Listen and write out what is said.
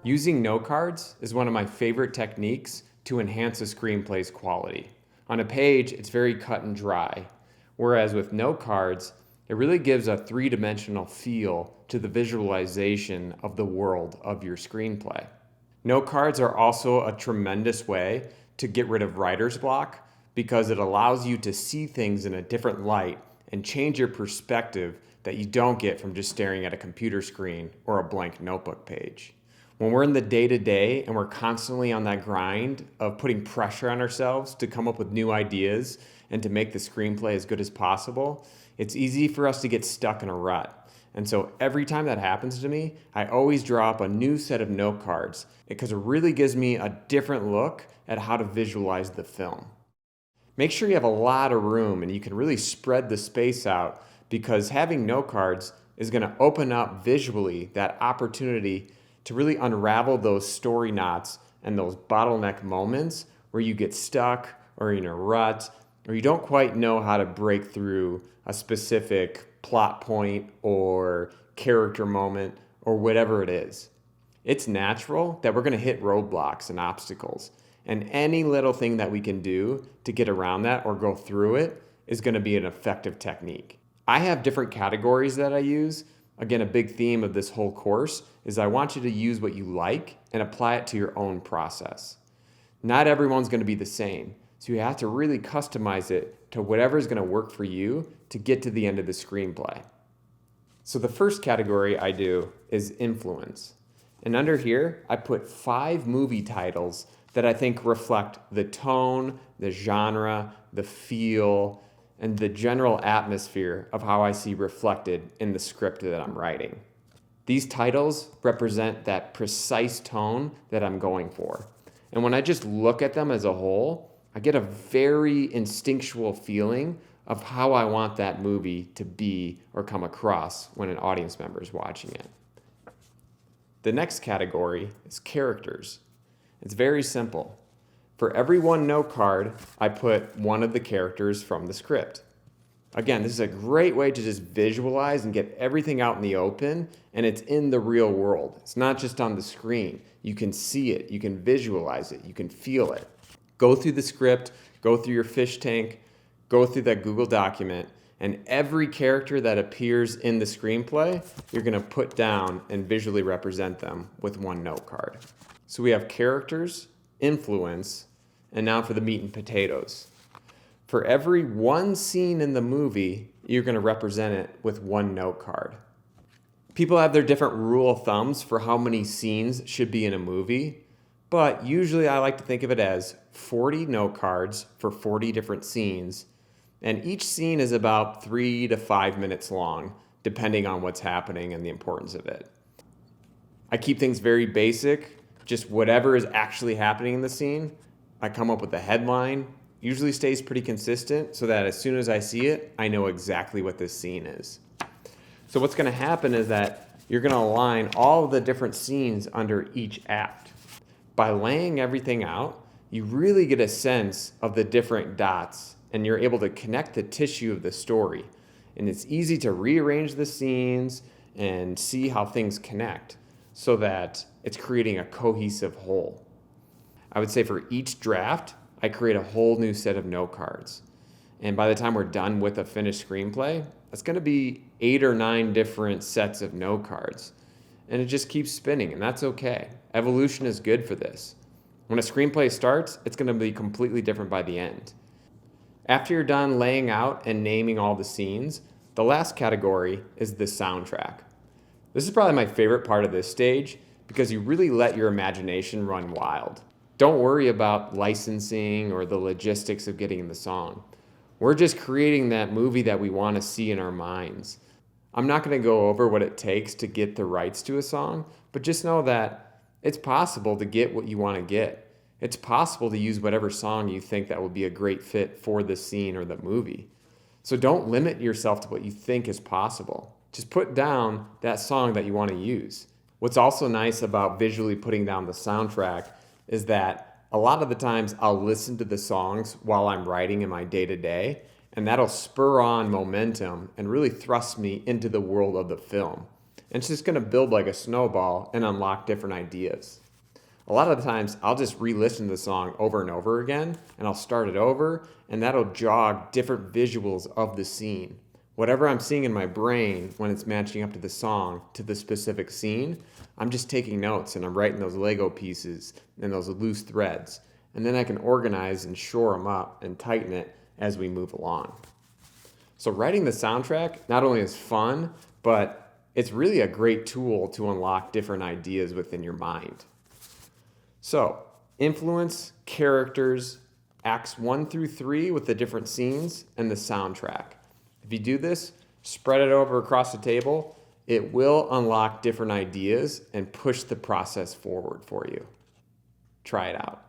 Using note cards is one of my favorite techniques to enhance a screenplay's quality. On a page, it's very cut and dry, whereas with note cards, it really gives a three-dimensional feel to the visualization of the world of your screenplay. Note cards are also a tremendous way to get rid of writer's block because it allows you to see things in a different light and change your perspective that you don't get from just staring at a computer screen or a blank notebook page. When we're in the day-to-day and we're constantly on that grind of putting pressure on ourselves to come up with new ideas and to make the screenplay as good as possible, it's easy for us to get stuck in a rut. And so every time that happens to me, I always draw up a new set of note cards because it really gives me a different look at how to visualize the film. Make sure you have a lot of room and you can really spread the space out because having note cards is going to open up visually that opportunity to really unravel those story knots and those bottleneck moments where you get stuck or in a rut or you don't quite know how to break through a specific plot point or character moment or whatever it is. It's natural that we're going to hit roadblocks and obstacles, and any little thing that we can do to get around that or go through it is going to be an effective technique. I have different categories that I use. Again, a big theme of this whole course is I want you to use what you like and apply it to your own process. Not everyone's going to be the same, so you have to really customize it to whatever is going to work for you to get to the end of the screenplay. So the first category I do is influence. And under here, I put 5 movie titles that I think reflect the tone, the genre, the feel, and the general atmosphere of how I see reflected in the script that I'm writing. These titles represent that precise tone that I'm going for. And when I just look at them as a whole, I get a very instinctual feeling of how I want that movie to be or come across when an audience member is watching it. The next category is characters. It's very simple. For every one note card, I put one of the characters from the script. Again, this is a great way to just visualize and get everything out in the open, and it's in the real world. It's not just on the screen. You can see it, you can visualize it, you can feel it. Go through the script, go through your fish tank, go through that Google document, and every character that appears in the screenplay, you're going to put down and visually represent them with one note card. So we have characters, influence, and now for the meat and potatoes. For every one scene in the movie, you're going to represent it with one note card. People have their different rule of thumbs for how many scenes should be in a movie, but usually I like to think of it as 40 note cards for 40 different scenes, and each scene is about 3 to 5 minutes long, depending on what's happening and the importance of it. I keep things very basic, just whatever is actually happening in the scene. I come up with a headline, usually stays pretty consistent so that as soon as I see it, I know exactly what this scene is. So what's going to happen is that you're going to align all of the different scenes under each act. By laying everything out, you really get a sense of the different dots and you're able to connect the tissue of the story. And it's easy to rearrange the scenes and see how things connect so that it's creating a cohesive whole. I would say for each draft, I create a whole new set of note cards. And by the time we're done with a finished screenplay, it's going to be 8 or 9 different sets of note cards. And it just keeps spinning, and that's okay. Evolution is good for this. When a screenplay starts, it's going to be completely different by the end. After you're done laying out and naming all the scenes, the last category is the soundtrack. This is probably my favorite part of this stage because you really let your imagination run wild. Don't worry about licensing or the logistics of getting the song. We're just creating that movie that we want to see in our minds. I'm not going to go over what it takes to get the rights to a song, but just know that it's possible to get what you want to get. It's possible to use whatever song you think that would be a great fit for the scene or the movie. So don't limit yourself to what you think is possible. Just put down that song that you want to use. What's also nice about visually putting down the soundtrack is that a lot of the times I'll listen to the songs while I'm writing in my day-to-day, and that'll spur on momentum and really thrust me into the world of the film. And it's just going to build like a snowball and unlock different ideas. A lot of the times I'll just re-listen to the song over and over again, and I'll start it over, and that'll jog different visuals of the scene. Whatever I'm seeing in my brain when it's matching up to the song, to the specific scene, I'm just taking notes and I'm writing those Lego pieces and those loose threads. And then I can organize and shore them up and tighten it as we move along. So writing the soundtrack not only is fun, but it's really a great tool to unlock different ideas within your mind. So, influence, characters, acts 1 through 3 with the different scenes, and the soundtrack. If you do this, spread it over across the table, it will unlock different ideas and push the process forward for you. Try it out.